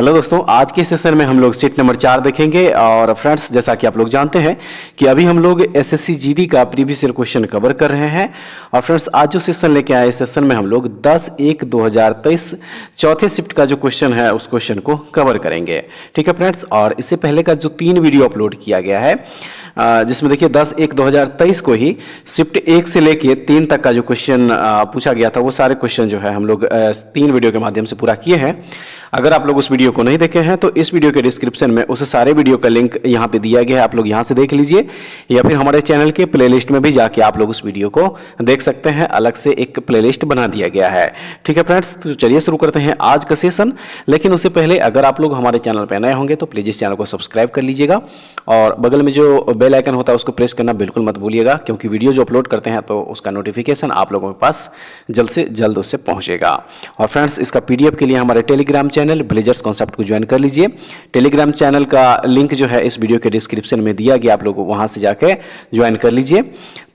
Hello दोस्तों, आज के सेशन में हम लोग सीट नंबर 4 देखेंगे। और फ्रेंड्स, जैसा कि आप लोग जानते हैं कि अभी हम लोग एसएससी जीडी का प्रीवियस ईयर क्वेश्चन कवर कर रहे हैं। और फ्रेंड्स, आज जो सेशन लेके आए, इस सेशन में हम लोग 10/1/2023 चौथे शिफ्ट का जो क्वेश्चन है उस क्वेश्चन को कवर करेंगे। ठीक है फ्रेंड्स, और इससे पहले का जो 3 वीडियो अपलोड किया गया है, जिसमें देखिए 10/1/2023 को ही शिफ्ट 1 से लेके 3 तक का जो क्वेश्चन पूछा गया था, वो सारे क्वेश्चन जो है हम लोग 3 वीडियो के माध्यम से पूरा किए हैं। अगर आप लोग उस वीडियो को नहीं देखे हैं तो इस वीडियो के डिस्क्रिप्शन में उस सारे वीडियो का लिंक यहाँ पे दिया गया है, आप लोग यहाँ से देख लीजिए, या फिर हमारे चैनल के प्लेलिस्ट में भी जाके आप लोग उस वीडियो को देख सकते हैं। अलग से एक प्लेलिस्ट बना दिया गया है। ठीक है फ्रेंड्स, तो चलिए शुरू करते हैं आज का सेशन। लेकिन उससे पहले अगर आप लोग हमारे चैनल पर नए होंगे तो प्लीज़ इस चैनल को सब्सक्राइब कर लीजिएगा और बगल में जो बेल आइकन होता है उसको प्रेस करना बिल्कुल मत भूलिएगा, क्योंकि वीडियो जो अपलोड करते हैं तो उसका नोटिफिकेशन आप लोगों के पास जल्द से जल्द उससे पहुँचेगा। और फ्रेंड्स, इसका PDF के लिए हमारे टेलीग्राम चैनल ब्लेजर्स कॉन्सेप्ट को ज्वाइन कर लीजिए। टेलीग्राम चैनल का लिंक जो है इस वीडियो के डिस्क्रिप्शन में दिया गया, आप लोग वहां से जाके ज्वाइन कर लीजिए,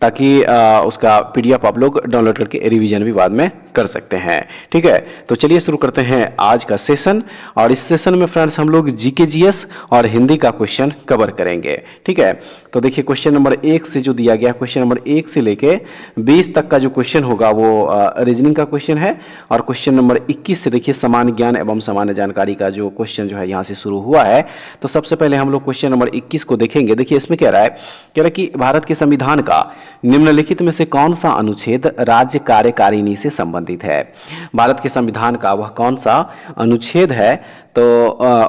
ताकि उसका PDF आप लोग डाउनलोड करके रिवीजन भी बाद में कर सकते हैं। ठीक है, तो चलिए शुरू करते हैं आज का सेशन। और इस सेशन में फ्रेंड्स हम लोग GK GS और हिंदी का क्वेश्चन कवर करेंगे। ठीक है, तो देखिए क्वेश्चन नंबर 1 से जो दिया गया, क्वेश्चन नंबर 1 से लेके 20 तक का जो क्वेश्चन होगा वो रीजनिंग का क्वेश्चन है। और क्वेश्चन नंबर 21 से देखिए सामान्य ज्ञान एवं सामान्य जानकारी का जो क्वेश्चन जो है यहाँ से शुरू हुआ है। तो सबसे पहले हम लोग क्वेश्चन नंबर 21 को देखेंगे। देखिए इसमें कह रहा है कि भारत के संविधान का निम्नलिखित में से कौन सा अनुच्छेद राज्य कार्यकारिणी से संबंधित है। भारत के संविधान का वह कौन सा अनुच्छेद है, तो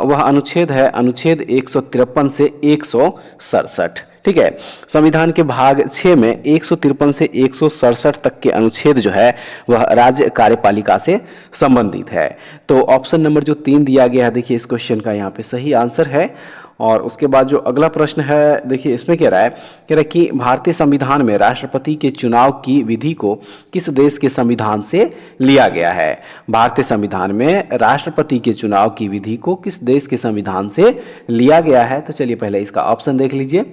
वह अनुच्छेद है अनुच्छेद 153 से 167। ठीक है, संविधान के भाग 6 में 153 से 167 तक के अनुच्छेद जो है वह राज्य कार्यपालिका से संबंधित है। तो ऑप्शन नंबर जो 3 दिया गया है, देखिए इस क्वेश्चन का यहाँ पे सही आंसर है। और उसके बाद जो अगला प्रश्न है, देखिए इसमें कह रहा है कि भारतीय संविधान में राष्ट्रपति के चुनाव की विधि को किस देश के संविधान से लिया गया है। भारतीय संविधान में राष्ट्रपति के चुनाव की विधि को किस देश के संविधान से लिया गया है। तो चलिए पहले इसका ऑप्शन देख लीजिए।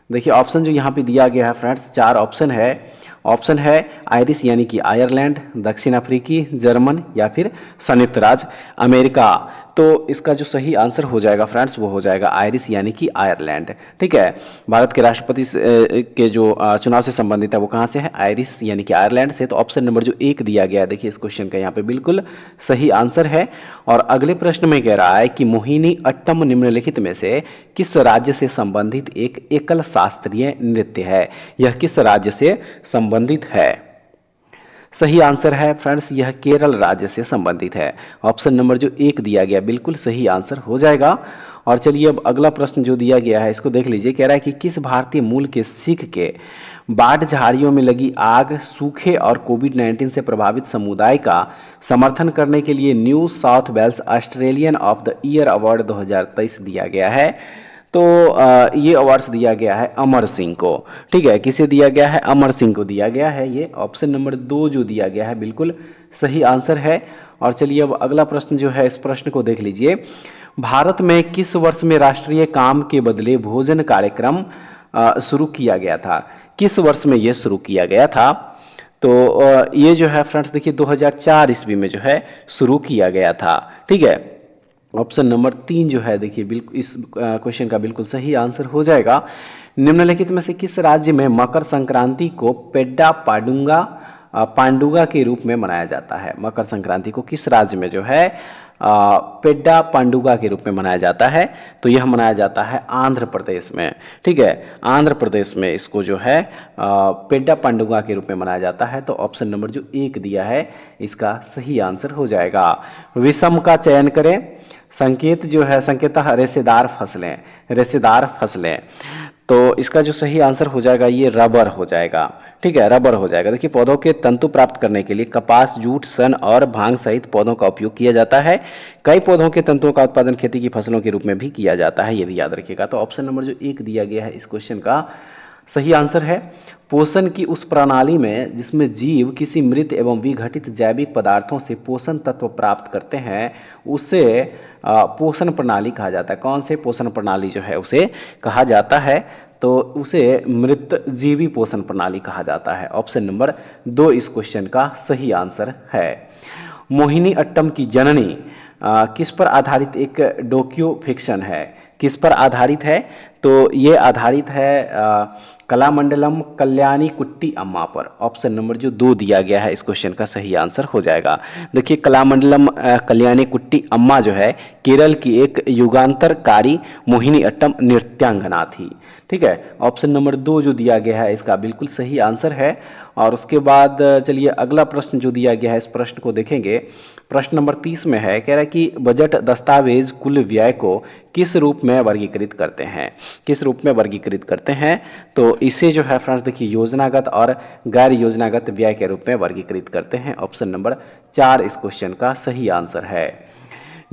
देखिए ऑप्शन जो यहाँ पे दिया गया है फ्रेंड्स, 4 ऑप्शन है। ऑप्शन है आयरिश यानी कि आयरलैंड, दक्षिण अफ्रीकी, जर्मन या फिर संयुक्त राज्य अमेरिका। तो इसका जो सही आंसर हो जाएगा फ्रेंड्स वो हो जाएगा आयरिश यानी कि आयरलैंड। ठीक है, भारत के राष्ट्रपति के जो चुनाव से संबंधित है वो कहाँ से है, आयरिश यानी कि आयरलैंड से। तो ऑप्शन नंबर जो 1 दिया गया है, देखिए इस क्वेश्चन का यहाँ पे बिल्कुल सही आंसर है। और अगले प्रश्न में कह रहा है कि मोहिनी अट्टम निम्नलिखित में से किस राज्य से संबंधित एक एकल शास्त्रीय नृत्य है। यह किस राज्य से संबंधित है। सही आंसर है फ्रेंड्स, यह केरल राज्य से संबंधित है। ऑप्शन नंबर जो 1 दिया गया बिल्कुल सही आंसर हो जाएगा। और चलिए अब अगला प्रश्न जो दिया गया है इसको देख लीजिए। कह रहा है कि किस भारतीय मूल के सिख के बाढ़ झाड़ियों में लगी आग, सूखे और कोविड-19 से प्रभावित समुदाय का समर्थन करने के लिए New South Wales Australian of the year award 2023 दिया गया है। तो ये अवार्ड्स दिया गया है अमर सिंह को। ठीक है, किसे दिया गया है, अमर सिंह को दिया गया है। ये ऑप्शन नंबर 2 जो दिया गया है बिल्कुल सही आंसर है। और चलिए अब अगला प्रश्न जो है, इस प्रश्न को देख लीजिए। भारत में किस वर्ष में राष्ट्रीय काम के बदले भोजन कार्यक्रम शुरू किया गया था। किस वर्ष में ये शुरू किया गया था। तो ये जो है फ्रेंड्स देखिए 2004 ईस्वी में जो है शुरू किया गया था। ठीक है, ऑप्शन नंबर 3 जो है देखिए बिल्कुल इस क्वेश्चन का बिल्कुल सही आंसर हो जाएगा। निम्नलिखित में से किस राज्य में मकर संक्रांति को पेड्डा पांडुगा के रूप में मनाया जाता है। मकर संक्रांति को किस राज्य में जो है पेड्डा पांडुगा के रूप में मनाया जाता है। तो यह मनाया जाता है आंध्र प्रदेश में। ठीक है, आंध्र प्रदेश में इसको जो है पेड्डा पांडुगा के रूप में मनाया जाता है। तो ऑप्शन नंबर जो 1 दिया है इसका सही आंसर हो जाएगा। विषम का चयन करें। संकेत जो है संकेतः रेशेदार फसलें। तो इसका जो सही आंसर हो जाएगा ये रबर हो जाएगा। ठीक है, रबर हो जाएगा। देखिए पौधों के तंतु प्राप्त करने के लिए कपास, जूट, सन और भांग सहित पौधों का उपयोग किया जाता है। कई पौधों के तंतुओं का उत्पादन खेती की फसलों के रूप में भी किया जाता है, ये भी याद रखिएगा। तो ऑप्शन नंबर जो 1 दिया गया है इस क्वेश्चन का सही आंसर है। पोषण की उस प्रणाली में जिसमें जीव किसी मृत एवं विघटित जैविक पदार्थों से पोषण तत्व प्राप्त करते हैं उसे पोषण प्रणाली कहा जाता है। कौन से पोषण प्रणाली जो है उसे कहा जाता है, तो उसे मृत जीवी पोषण प्रणाली कहा जाता है। ऑप्शन नंबर 2 इस क्वेश्चन का सही आंसर है। मोहिनी अट्टम की जननी किस पर आधारित एक डोक्यू फिक्शन है? किस पर आधारित है? तो ये आधारित है कलामंडलम कल्याणी कुट्टी अम्मा पर। ऑप्शन नंबर जो 2 दिया गया है इस क्वेश्चन का सही आंसर हो जाएगा। देखिए कलामंडलम कल्याणी कुट्टी अम्मा जो है केरल की एक युगांतरकारी मोहिनी अट्टम नृत्यांगना थी। ठीक है, ऑप्शन नंबर 2 जो दिया गया है इसका बिल्कुल सही आंसर है। और उसके बाद चलिए अगला प्रश्न जो दिया गया है इस प्रश्न को देखेंगे। प्रश्न नंबर 30 में है, कह रहा है कि बजट दस्तावेज कुल व्यय को किस रूप में वर्गीकृत करते हैं? किस रूप में वर्गीकृत करते हैं? तो इसे जो है फ्रेंड्स देखिए योजनागत और गैर योजनागत व्यय के रूप में वर्गीकृत करते हैं। ऑप्शन नंबर 4 इस क्वेश्चन का सही आंसर है।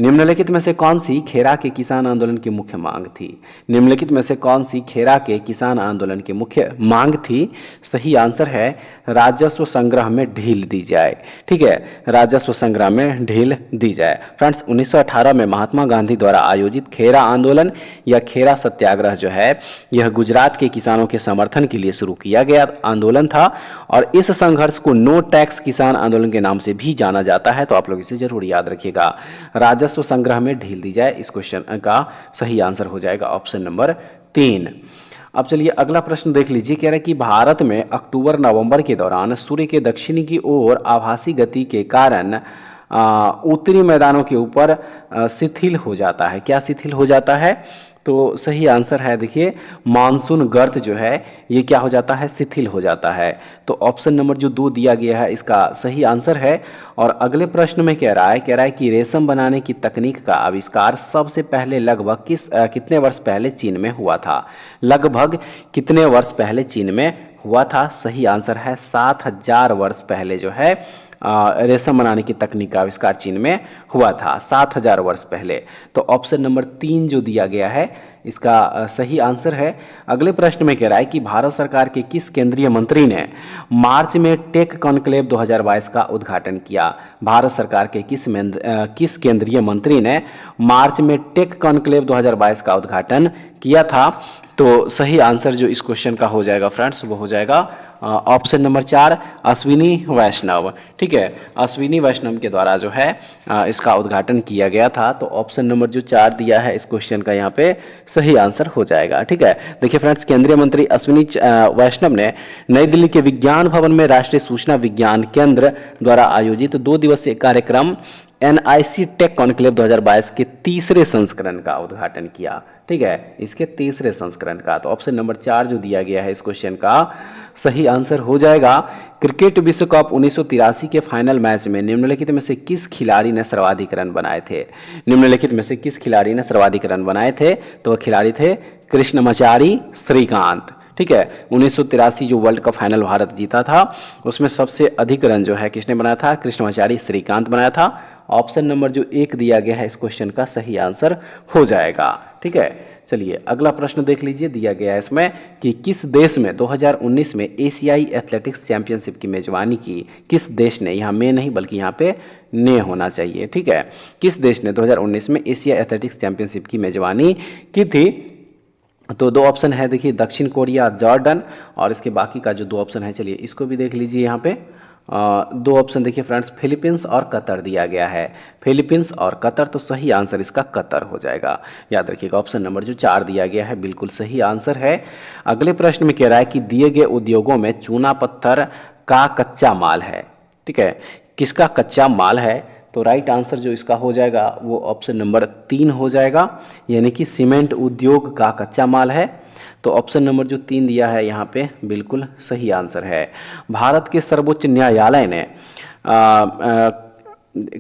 निम्नलिखित में से कौन सी खेरा के किसान आंदोलन की मुख्य मांग थी? निम्नलिखित में से कौन सी खेरा के किसान आंदोलन की मुख्य मांग थी? सही आंसर है राजस्व संग्रह में ढील दी जाए। ठीक है, राजस्व संग्रह में ढील दी जाए। फ्रेंड्स 1918 में महात्मा गांधी द्वारा आयोजित खेरा आंदोलन या खेरा सत्याग्रह जो है यह गुजरात के किसानों के समर्थन के लिए शुरू किया गया आंदोलन था और इस संघर्ष को नो टैक्स किसान आंदोलन के नाम से भी जाना जाता है। तो आप लोग इसे जरूर याद रखिएगा। राजस्व संग्रह में ढील दी जाए इस क्वेश्चन का सही आंसर हो जाएगा ऑप्शन नंबर 3। अब चलिए अगला प्रश्न देख लीजिए। कह रहा है कि भारत में अक्टूबर नवंबर के दौरान सूर्य के दक्षिणी की ओर आभासी गति के कारण उत्तरी मैदानों के ऊपर शिथिल हो जाता है। क्या शिथिल हो जाता है? तो सही आंसर है देखिए मानसून गर्त जो है ये क्या हो जाता है? शिथिल हो जाता है। तो ऑप्शन नंबर जो 2 दिया गया है इसका सही आंसर है। और अगले प्रश्न में कह रहा है कि रेशम बनाने की तकनीक का आविष्कार सबसे पहले लगभग कितने वर्ष पहले चीन में हुआ था? लगभग कितने वर्ष पहले चीन में हुआ था? सही आंसर है 7000 वर्ष पहले जो है रेशम बनाने की तकनीक का आविष्कार चीन में हुआ था 7000 वर्ष पहले। तो ऑप्शन नंबर 3 जो दिया गया है इसका सही आंसर है। अगले प्रश्न में कह रहा है कि भारत सरकार के किस केंद्रीय मंत्री ने मार्च में टेक कॉन्क्लेव 2022 का उद्घाटन किया? भारत सरकार के किस केंद्रीय मंत्री ने मार्च में टेक कॉन्क्लेव 2022 का उद्घाटन किया था? तो सही आंसर जो इस क्वेश्चन का हो जाएगा फ्रेंड्स वो हो जाएगा ऑप्शन नंबर 4 अश्विनी वैष्णव। ठीक है, अश्विनी वैष्णव के द्वारा जो है इसका उद्घाटन किया गया था। तो ऑप्शन नंबर जो 4 दिया है इस क्वेश्चन का यहाँ पे सही आंसर हो जाएगा। ठीक है, देखिए फ्रेंड्स केंद्रीय मंत्री अश्विनी वैष्णव ने नई दिल्ली के विज्ञान भवन में राष्ट्रीय सूचना विज्ञान केंद्र द्वारा आयोजित 2 दिवसीय कार्यक्रम NIC टेक कॉन्क्लेव 2022 के तीसरे संस्करण का उद्घाटन किया। ठीक है, इसके तीसरे संस्करण का। तो ऑप्शन नंबर 4 जो दिया गया है इस क्वेश्चन का सही आंसर हो जाएगा। क्रिकेट विश्व कप 1983 के फाइनल मैच में निम्नलिखित में से किस खिलाड़ी ने सर्वाधिक रन बनाए थे? निम्नलिखित में से किस खिलाड़ी ने सर्वाधिक रन बनाए थे? तो वह खिलाड़ी थे कृष्णमचारी श्रीकांत। ठीक है, 1983 जो वर्ल्ड कप फाइनल भारत जीता था उसमें सबसे अधिक रन जो है किसने बनाया था? कृष्णमचारी श्रीकांत बनाया था। ऑप्शन नंबर जो 1 दिया गया है इस क्वेश्चन का सही आंसर हो जाएगा। ठीक है, चलिए अगला प्रश्न देख लीजिए। दिया गया है इसमें कि किस देश में 2019 में एशियाई एथलेटिक्स चैंपियनशिप की मेजबानी की? किस देश ने, यहाँ में नहीं बल्कि यहाँ पे ने होना चाहिए। ठीक है, किस देश ने 2019 में एशिया एथलेटिक्स चैंपियनशिप की मेजबानी की थी? तो 2 ऑप्शन है देखिए दक्षिण कोरिया, जॉर्डन और इसके बाकी का जो 2 ऑप्शन है चलिए इसको भी देख लीजिए। यहाँ पे 2 ऑप्शन देखिए फ्रेंड्स फिलीपींस और कतर दिया गया है। फिलीपींस और कतर, तो सही आंसर इसका कतर हो जाएगा। याद रखिएगा ऑप्शन नंबर जो 4 दिया गया है बिल्कुल सही आंसर है। अगले प्रश्न में कह रहा है कि दिए गए उद्योगों में चूना पत्थर का कच्चा माल है। ठीक है, किसका कच्चा माल है? तो राइट आंसर जो इसका हो जाएगा वो ऑप्शन नंबर 3 हो जाएगा, यानी कि सीमेंट उद्योग का कच्चा माल है। तो ऑप्शन नंबर जो 3 दिया है यहाँ पे बिल्कुल सही आंसर है। भारत के सर्वोच्च न्यायालय ने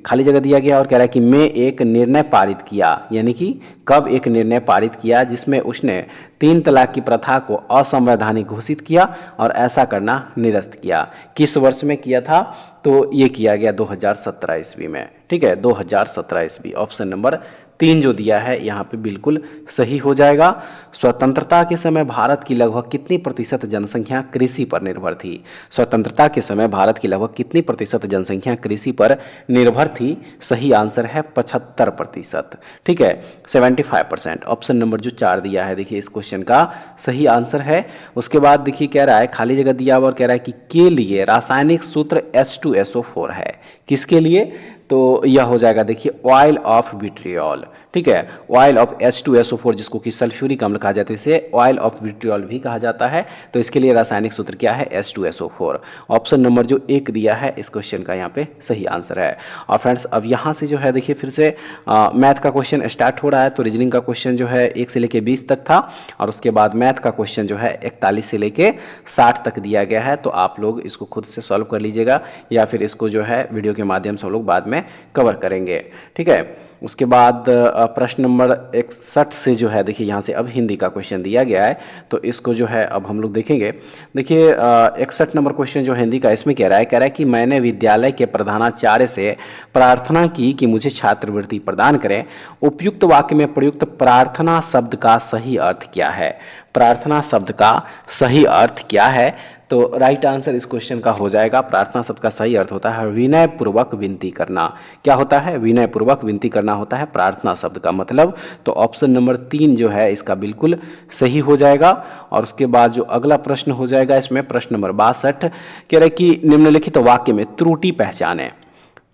खाली जगह दिया गया और कह रहा है कि में एक निर्णय पारित किया, यानी कि कब एक निर्णय पारित किया जिसमें उसने 3 तलाक की प्रथा को असंवैधानिक घोषित किया और ऐसा करना निरस्त किया। किस वर्ष में किया था? तो ये किया गया 2017 ईस्वी में। ठीक है, 2017 ईस्वी। ऑप्शन नंबर 3 जो दिया है यहाँ पे बिल्कुल सही हो जाएगा। स्वतंत्रता के समय भारत की लगभग कितनी प्रतिशत जनसंख्या कृषि पर निर्भर थी? स्वतंत्रता के समय भारत की लगभग कितनी प्रतिशत जनसंख्या कृषि पर निर्भर थी? सही आंसर है 75%। ठीक है, 75%। ऑप्शन नंबर जो 4 दिया है देखिए इस क्वेश्चन का सही आंसर है। उसके बाद देखिए कह रहा है खाली जगह दिया हुआ और कह रहा है कि के लिए रासायनिक सूत्र H2SO4 है। किसके लिए? तो यह हो जाएगा देखिए ऑयल ऑफ विट्रियोल, ठीक है। ऑयल ऑफ H2SO4 जिसको कि सल्फ्यूरिक अम्ल कहा जाता है, इसे ऑयल ऑफ विट्रियोल भी कहा जाता है। तो इसके लिए रासायनिक सूत्र क्या है, H2SO4। ऑप्शन नंबर जो 1 दिया है इस क्वेश्चन का यहाँ पे सही आंसर है। और फ्रेंड्स अब यहाँ से जो है देखिए फिर से मैथ का क्वेश्चन स्टार्ट हो रहा है। तो रीजनिंग का क्वेश्चन जो है 1 से लेके 20 तक था, और उसके बाद मैथ का क्वेश्चन जो है 41 से लेके 60 तक दिया गया है। तो आप लोग इसको खुद से सॉल्व कर लीजिएगा, या फिर इसको जो है वीडियो के माध्यम से हम लोग बाद में कवर करेंगे, ठीक है। उसके बाद प्रश्न नंबर 61 से जो है देखिए यहाँ से अब हिंदी का क्वेश्चन दिया गया है, तो इसको जो है अब हम लोग देखेंगे। देखिए 61 नंबर क्वेश्चन जो हिंदी का, इसमें कह रहा है कि मैंने विद्यालय के प्रधानाचार्य से प्रार्थना की कि मुझे छात्रवृत्ति प्रदान करें। उपयुक्त वाक्य में प्रयुक्त प्रार्थना शब्द का सही अर्थ क्या है? प्रार्थना शब्द का सही अर्थ क्या है? तो राइट आंसर इस क्वेश्चन का हो जाएगा, प्रार्थना शब्द का सही अर्थ होता है विनय पूर्वक विनती करना। क्या होता है? विनय पूर्वक विनती करना होता है प्रार्थना शब्द का मतलब। तो ऑप्शन नंबर 3 जो है इसका बिल्कुल सही हो जाएगा। और उसके बाद जो अगला प्रश्न हो जाएगा इसमें प्रश्न नंबर 62 कह रहे कि निम्नलिखित वाक्य में त्रुटि पहचाने।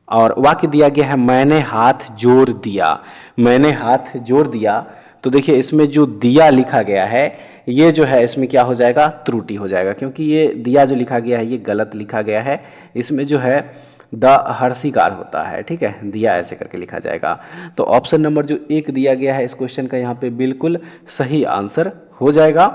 और वाक्य दिया गया है मैंने हाथ जोड़ दिया। मैंने हाथ जोड़ दिया, तो देखिए इसमें जो दिया लिखा गया है ये जो है इसमें क्या हो जाएगा, त्रुटि हो जाएगा, क्योंकि ये दिया जो लिखा गया है ये गलत लिखा गया है। इसमें जो है द हर्षिकार होता है, ठीक है, दिया ऐसे करके लिखा जाएगा। तो ऑप्शन नंबर जो 1 दिया गया है इस क्वेश्चन का यहाँ पे बिल्कुल सही आंसर हो जाएगा।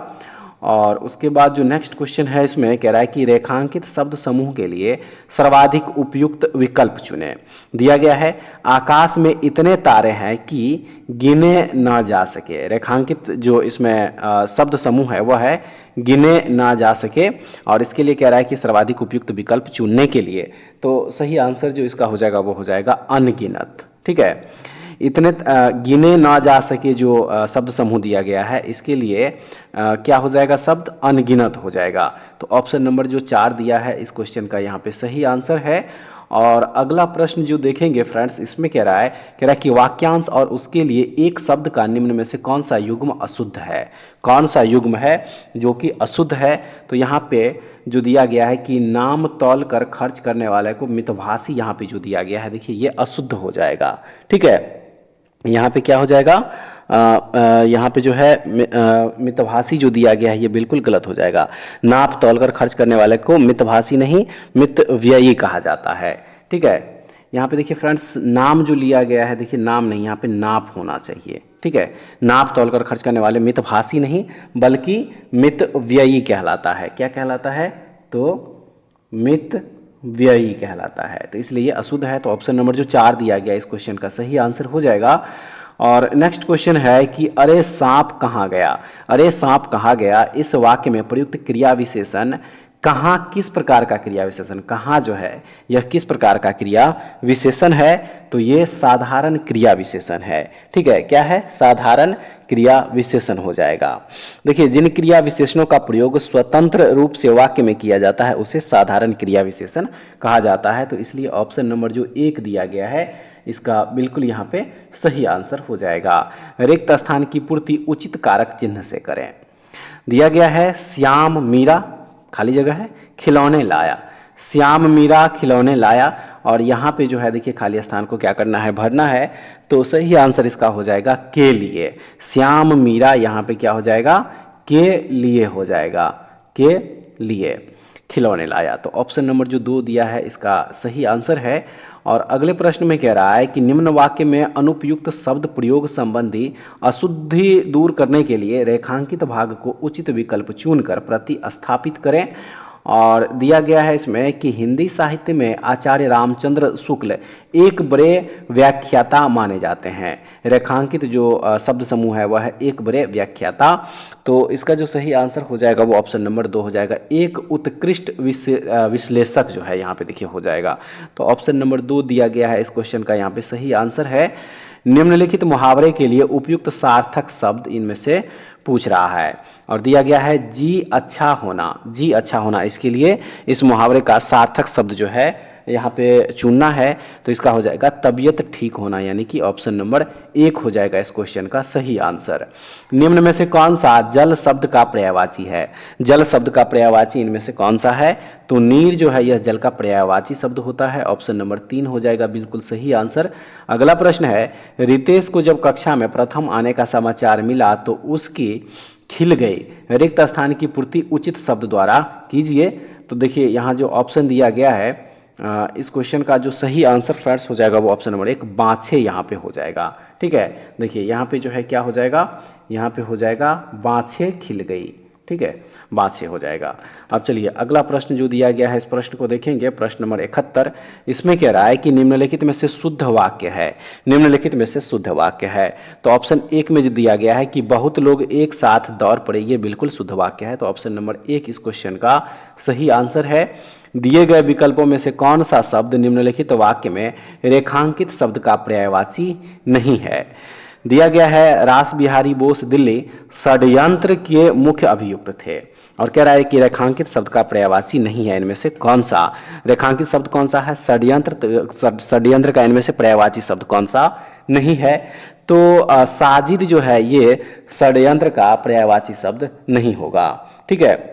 और उसके बाद जो नेक्स्ट क्वेश्चन है इसमें कह रहा है कि रेखांकित शब्द समूह के लिए सर्वाधिक उपयुक्त विकल्प चुनें। दिया गया है आकाश में इतने तारे हैं कि गिने ना जा सके। रेखांकित जो इसमें शब्द समूह है वह है गिने ना जा सके, और इसके लिए कह रहा है कि सर्वाधिक उपयुक्त विकल्प चुनने के लिए तो सही आंसर जो इसका हो जाएगा वो हो जाएगा अनगिनत, ठीक है। इतने गिने ना जा सके जो शब्द समूह दिया गया है इसके लिए क्या हो जाएगा, शब्द अनगिनत हो जाएगा। तो ऑप्शन नंबर जो 4 दिया है इस क्वेश्चन का यहाँ पे सही आंसर है। और अगला प्रश्न जो देखेंगे फ्रेंड्स इसमें कह रहा है कि वाक्यांश और उसके लिए एक शब्द का निम्न में से कौन सा युग्म अशुद्ध है। कौन सा युग्म है जो कि अशुद्ध है? तो यहाँ पे जो दिया गया है कि नाम तौल कर खर्च करने वाले को मितभाषी, यहाँ पे जो दिया गया है देखिए ये अशुद्ध हो जाएगा, ठीक है। यहाँ पे क्या हो जाएगा, यहाँ पे जो है मितभाषी जो दिया गया है ये बिल्कुल गलत हो जाएगा। नाप तौलकर खर्च करने वाले को मितभाषी नहीं मित व्ययी कहा जाता है, ठीक है। यहाँ पे देखिए फ्रेंड्स नाम जो लिया गया है देखिए नाम नहीं, यहाँ पे नाप होना चाहिए, ठीक है। नाप तौलकर खर्च करने वाले मितभाषी नहीं बल्कि मित व्ययी कहलाता है। क्या कहलाता है? तो मित व्ययी कहलाता है। तो इसलिए ये अशुद्ध है। तो ऑप्शन नंबर जो 4 दिया गया इस क्वेश्चन का सही आंसर हो जाएगा। और नेक्स्ट क्वेश्चन है कि अरे सांप कहाँ गया। अरे सांप कहाँ गया इस वाक्य में प्रयुक्त क्रिया विशेषण कहाँ किस प्रकार का क्रिया विशेषण, कहाँ जो है यह किस प्रकार का क्रिया विशेषण है? तो ये साधारण क्रिया विशेषण है, ठीक है। क्या है? साधारण क्रिया विशेषण हो जाएगा। देखिए जिन क्रिया विशेषणों का प्रयोग स्वतंत्र रूप से वाक्य में किया जाता है उसे साधारण क्रिया विशेषण कहा जाता है। तो इसलिए ऑप्शन नंबर जो 1 दिया गया है इसका बिल्कुल यहाँ पे सही आंसर हो जाएगा। रिक्त स्थान की पूर्ति उचित कारक चिन्ह से करें। दिया गया है श्याम मीरा, खाली जगह है, खिलौने लाया। श्याम मीरा खिलौने लाया, और यहाँ पे जो है देखिए खाली स्थान को क्या करना है, भरना है। तो सही आंसर इसका हो जाएगा के लिए। श्याम मीरा यहाँ पे क्या हो जाएगा, के लिए हो जाएगा, के लिए खिलौने लाया। तो ऑप्शन नंबर जो 2 दिया है इसका सही आंसर है। और अगले प्रश्न में कह रहा है कि निम्न वाक्य में अनुपयुक्त शब्द प्रयोग संबंधी अशुद्धि दूर करने के लिए रेखांकित भाग को उचित विकल्प चुनकर प्रतिस्थापित करें। और दिया गया है इसमें कि हिंदी साहित्य में आचार्य रामचंद्र शुक्ल एक बड़े व्याख्याता माने जाते हैं। रेखांकित जो शब्द समूह है वह है एक बड़े व्याख्याता। तो इसका जो सही आंसर हो जाएगा वो ऑप्शन नंबर 2 हो जाएगा, एक उत्कृष्ट विश्लेषक जो है यहाँ पे देखिए हो जाएगा। तो ऑप्शन नंबर 2 दिया गया है इस क्वेश्चन का यहाँ पे सही आंसर है। निम्नलिखित मुहावरे के लिए उपयुक्त सार्थक शब्द इनमें से पूछ रहा है। और दिया गया है जी अच्छा होना। जी अच्छा होना, इसके लिए इस मुहावरे का सार्थक शब्द जो है यहाँ पे चुनना है तो इसका हो जाएगा तबीयत ठीक होना, यानी कि ऑप्शन नंबर 1 हो जाएगा इस क्वेश्चन का सही आंसर। निम्न में से कौन सा जल शब्द का पर्यायवाची है? जल शब्द का पर्यायवाची इनमें से कौन सा है? तो नीर जो है यह जल का पर्यायवाची शब्द होता है। ऑप्शन नंबर 3 हो जाएगा बिल्कुल सही आंसर। अगला प्रश्न है, रितेश को जब कक्षा में प्रथम आने का समाचार मिला तो उसकी खिल गई रिक्त स्थान की पूर्ति उचित शब्द द्वारा कीजिए। तो देखिए यहाँ जो ऑप्शन दिया गया है इस क्वेश्चन का जो सही आंसर फ्रेंड्स हो जाएगा वो ऑप्शन नंबर 1 बाछे यहाँ पे हो जाएगा। ठीक है, देखिए यहाँ पे जो है क्या हो जाएगा, यहाँ पे हो जाएगा बाछे खिल गई। ठीक है, बाछे हो जाएगा। अब चलिए अगला प्रश्न जो दिया गया है इस प्रश्न को देखेंगे, प्रश्न नंबर 71। इसमें कह रहा है कि निम्नलिखित में से शुद्ध वाक्य है, निम्नलिखित में से शुद्ध वाक्य है। तो ऑप्शन 1 में जो दिया गया है कि बहुत लोग एक साथ दौड़ पड़े, ये बिल्कुल शुद्ध वाक्य है। तो ऑप्शन नंबर 1 इस क्वेश्चन का सही आंसर है। दिए गए विकल्पों में से कौन सा शब्द निम्नलिखित वाक्य में रेखांकित शब्द का पर्यायवाची नहीं है? दिया गया है रास बिहारी बोस दिल्ली षड्यंत्र के मुख्य अभियुक्त थे, और कह रहा है कि रेखांकित शब्द का पर्यायवाची नहीं है। इनमें से कौन सा रेखांकित शब्द कौन सा है? षड्यंत्र, षड्यंत्र का इनमें से पर्यायवाची शब्द कौन सा नहीं है? तो साजिद जो है ये षड्यंत्र का पर्यायवाची शब्द नहीं होगा। ठीक है,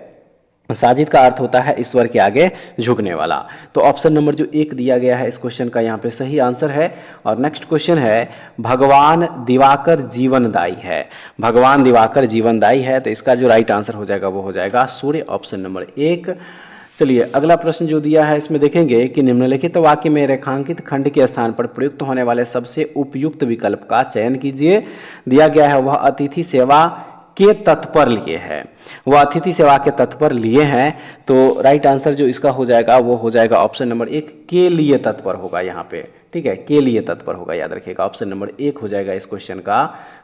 साजिद का अर्थ होता है ईश्वर के आगे झुकने वाला। तो ऑप्शन नंबर जो 1 दिया गया है इस क्वेश्चन का यहाँ पे सही आंसर है। और नेक्स्ट क्वेश्चन है, भगवान दिवाकर जीवनदायी है, भगवान दिवाकर जीवनदायी है। तो इसका जो राइट आंसर हो जाएगा वो हो जाएगा सूर्य, ऑप्शन नंबर 1। चलिए अगला प्रश्न जो दिया है इसमें देखेंगे कि निम्नलिखित वाक्य में रेखांकित खंड के स्थान पर प्रयुक्त होने वाले सबसे उपयुक्त विकल्प का चयन कीजिए। दिया गया है वह अतिथि सेवा के तत्पर लिए है, वह अतिथि सेवा के तत्पर लिए हैं। तो राइट आंसर जो इसका हो जाएगा वो हो जाएगा ऑप्शन नंबर 1 के लिए तत्पर होगा यहाँ पे। ठीक है, के लिए तत्पर होगा, याद रखिएगा। ऑप्शन नंबर 1 हो जाएगा इस क्वेश्चन का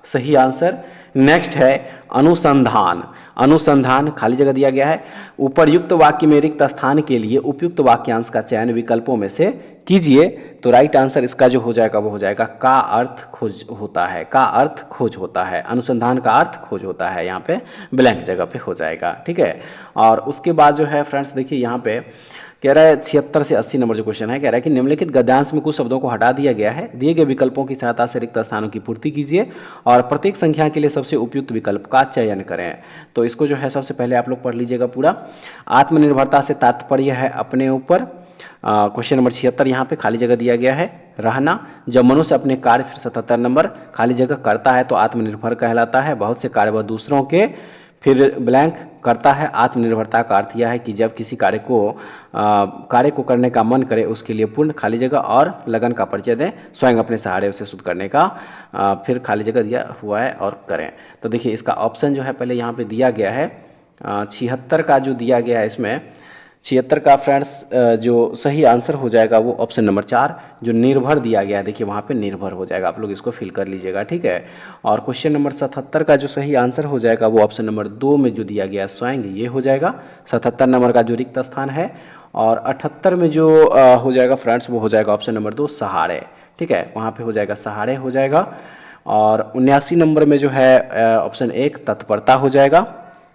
सही आंसर। नेक्स्ट है अनुसंधान, अनुसंधान खाली जगह दिया गया है। उपरयुक्त वाक्य में रिक्त स्थान के लिए उपयुक्त वाक्यांश का चयन विकल्पों में से कीजिए। तो राइट आंसर इसका जो हो जाएगा वो हो जाएगा का अर्थ खोज होता है, का अर्थ खोज होता है, अनुसंधान का अर्थ खोज होता है, यहाँ पे ब्लैंक जगह पे हो जाएगा। ठीक है, और उसके बाद जो है फ्रेंड्स देखिए यहाँ पे कह रहा है 76 से 80 नंबर जो क्वेश्चन है, कह रहा है कि निम्नलिखित गद्यांश में कुछ शब्दों को हटा दिया गया है, दिए गए विकल्पों की सहायता से रिक्त स्थानों की पूर्ति कीजिए और प्रत्येक संख्या के लिए सबसे उपयुक्त विकल्प का चयन करें। तो इसको जो है सबसे पहले आप लोग पढ़ लीजिएगा पूरा। आत्मनिर्भरता से तात्पर्य है अपने ऊपर। क्वेश्चन नंबर 76 यहाँ पे खाली जगह दिया गया है रहना। जब मनुष्य अपने कार्य, फिर 77 नंबर खाली जगह करता है तो आत्मनिर्भर कहलाता है। बहुत से कार्य वह दूसरों के, फिर ब्लैंक करता है। आत्मनिर्भरता का अर्थ यह है कि जब किसी कार्य को करने का मन करे उसके लिए पूर्ण खाली जगह और लगन का परिचय दें, स्वयं अपने सहारे उसे शुद्ध करने का फिर खाली जगह दिया हुआ है और करें। तो देखिए इसका ऑप्शन जो है पहले यहाँ पे दिया गया है 76 का जो दिया गया है इसमें 76 का फ्रेंड्स जो सही आंसर हो जाएगा वो ऑप्शन नंबर 4 जो निर्भर दिया गया है, देखिए वहाँ पे निर्भर हो जाएगा, आप लोग इसको फिल कर लीजिएगा। ठीक है, और क्वेश्चन नंबर 77 का जो सही आंसर हो जाएगा वो ऑप्शन नंबर 2 में जो दिया गया स्वयं ये हो जाएगा 77 नंबर का जो रिक्त स्थान है। और 78 में जो हो जाएगा फ्रेंड्स वो हो जाएगा ऑप्शन नंबर 2 सहारे। ठीक है, वहाँ पे हो जाएगा सहारे हो जाएगा। और 79 नंबर में जो है ऑप्शन 1 तत्परता हो जाएगा।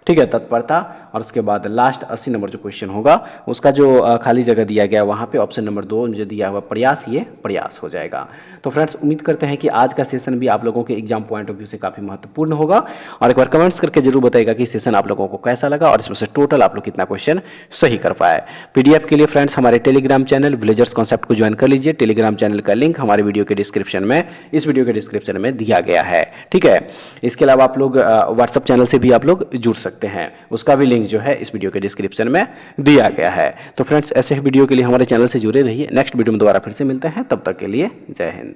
ठीक है, तत्परता। और उसके बाद लास्ट 80 नंबर जो क्वेश्चन होगा उसका जो खाली जगह दिया गया वहाँ पे ऑप्शन नंबर 2 जो दिया हुआ प्रयास, ये प्रयास हो जाएगा। तो फ्रेंड्स उम्मीद करते हैं कि आज का सेशन भी आप लोगों के एग्जाम पॉइंट ऑफ व्यू से काफ़ी महत्वपूर्ण होगा। और एक बार कमेंट्स करके जरूर बताइएगा कि सेशन आप लोगों को कैसा लगा और इसमें से टोटल आप लोग कितना क्वेश्चन सही कर पाए। PDF के लिए फ्रेंड्स हमारे टेलीग्राम चैनल विलेजर्स कॉन्सेप्ट को ज्वाइन कर लीजिए। टेलीग्राम चैनल का लिंक हमारे वीडियो के डिस्क्रिप्शन में, इस वीडियो के डिस्क्रिप्शन में दिया गया है। ठीक है, इसके अलावा आप लोग व्हाट्सअप चैनल से भी आप लोग जुड़ सकते हैं, उसका भी लिंक जो है इस वीडियो के डिस्क्रिप्शन में दिया गया है। तो फ्रेंड्स ऐसे ही वीडियो के लिए हमारे चैनल से जुड़े रहिए। नेक्स्ट वीडियो में दोबारा फिर से मिलते हैं, तब तक के लिए जय हिंद।